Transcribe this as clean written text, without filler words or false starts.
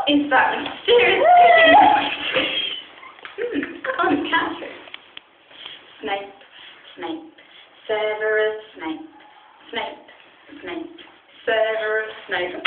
What is that mysterious can't catch it. Snape, Snape, Severus Snape, Snape, Snape, Severus Snape.